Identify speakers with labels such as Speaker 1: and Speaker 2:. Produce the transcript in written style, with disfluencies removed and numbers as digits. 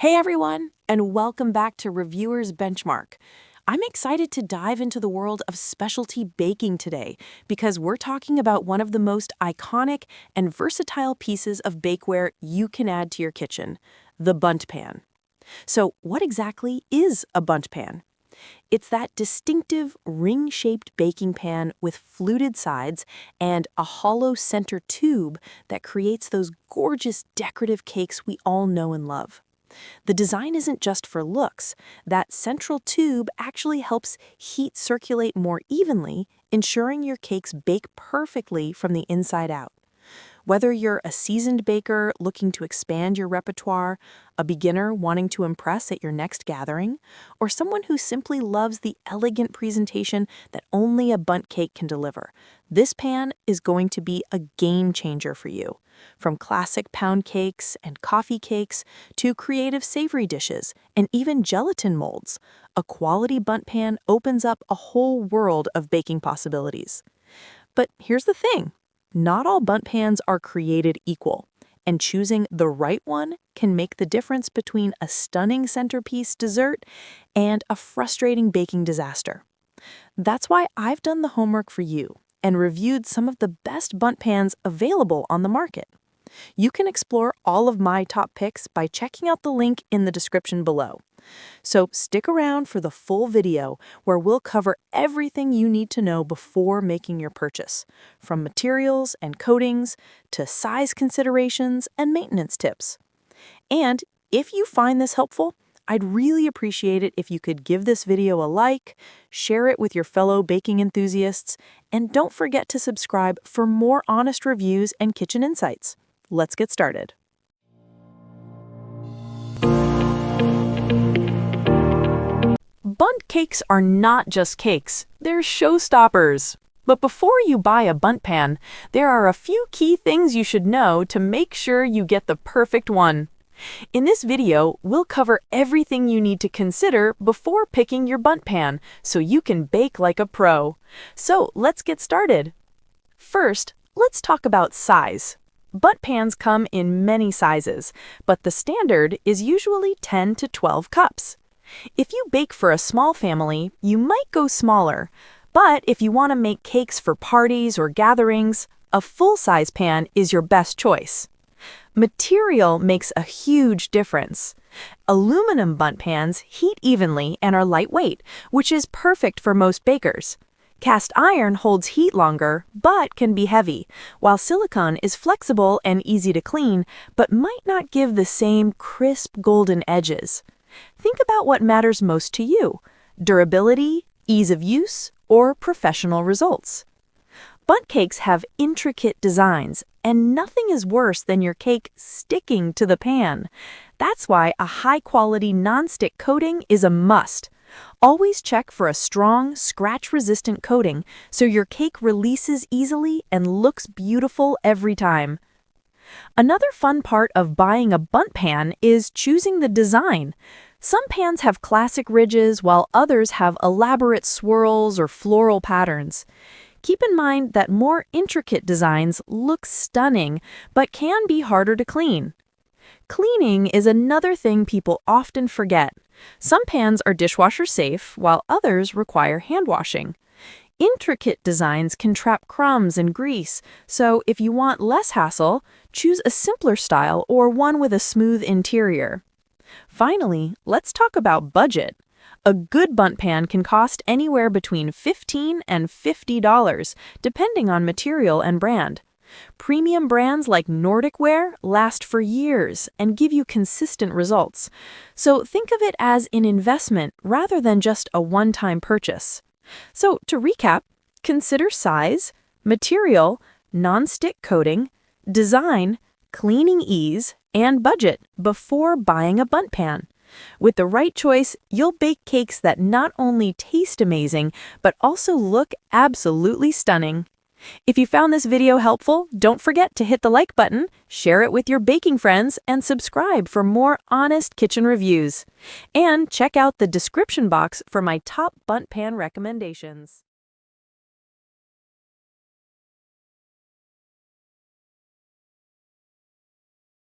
Speaker 1: Hey everyone, and welcome back to Reviewer's Benchmark. I'm excited to dive into the world of specialty baking today because we're talking about one of the most iconic and versatile pieces of bakeware you can add to your kitchen, the Bundt pan. So, what exactly is a Bundt pan? It's that distinctive ring-shaped baking pan with fluted sides and a hollow center tube that creates those gorgeous decorative cakes we all know and love. The design isn't just for looks. That central tube actually helps heat circulate more evenly, ensuring your cakes bake perfectly from the inside out. Whether you're a seasoned baker looking to expand your repertoire, a beginner wanting to impress at your next gathering, or someone who simply loves the elegant presentation that only a Bundt cake can deliver, this pan is going to be a game changer for you. From classic pound cakes and coffee cakes to creative savory dishes and even gelatin molds, a quality Bundt pan opens up a whole world of baking possibilities. But here's the thing. Not all Bundt pans are created equal, and choosing the right one can make the difference between a stunning centerpiece dessert and a frustrating baking disaster. That's why I've done the homework for you and reviewed some of the best Bundt pans available on the market. You can explore all of my top picks by checking out the link in the description below. So stick around for the full video where we'll cover everything you need to know before making your purchase, from materials and coatings to size considerations and maintenance tips. And if you find this helpful, I'd really appreciate it if you could give this video a like, share it with your fellow baking enthusiasts, and don't forget to subscribe for more honest reviews and kitchen insights. Let's get started. Bundt cakes are not just cakes, they're showstoppers. But before you buy a Bundt pan, there are a few key things you should know to make sure you get the perfect one. In this video, we'll cover everything you need to consider before picking your Bundt pan so you can bake like a pro. So let's get started. First, let's talk about size. Bundt pans come in many sizes, but the standard is usually 10 to 12 cups. If you bake for a small family, you might go smaller, but if you want to make cakes for parties or gatherings, a full-size pan is your best choice. Material makes a huge difference. Aluminum Bundt pans heat evenly and are lightweight, which is perfect for most bakers. Cast iron holds heat longer, but can be heavy, while silicone is flexible and easy to clean, but might not give the same crisp golden edges. Think about what matters most to you: durability, ease of use, or professional results. Bundt cakes have intricate designs, and nothing is worse than your cake sticking to the pan. That's why a high-quality non-stick coating is a must. Always check for a strong, scratch-resistant coating so your cake releases easily and looks beautiful every time. Another fun part of buying a Bundt pan is choosing the design. Some pans have classic ridges while others have elaborate swirls or floral patterns. Keep in mind that more intricate designs look stunning but can be harder to clean. Cleaning is another thing people often forget. Some pans are dishwasher safe while others require hand washing. Intricate designs can trap crumbs and grease, so if you want less hassle, choose a simpler style or one with a smooth interior. Finally, let's talk about budget. A good Bundt pan can cost anywhere between $15 and $50, depending on material and brand. Premium brands like Nordic Ware last for years and give you consistent results. So think of it as an investment rather than just a one-time purchase. So to recap, consider size, material, non-stick coating, design, cleaning ease, and budget before buying a Bundt pan. With the right choice, you'll bake cakes that not only taste amazing, but also look absolutely stunning. If you found this video helpful, don't forget to hit the like button, share it with your baking friends, and subscribe for more honest kitchen reviews. And check out the description box for my top Bundt pan recommendations.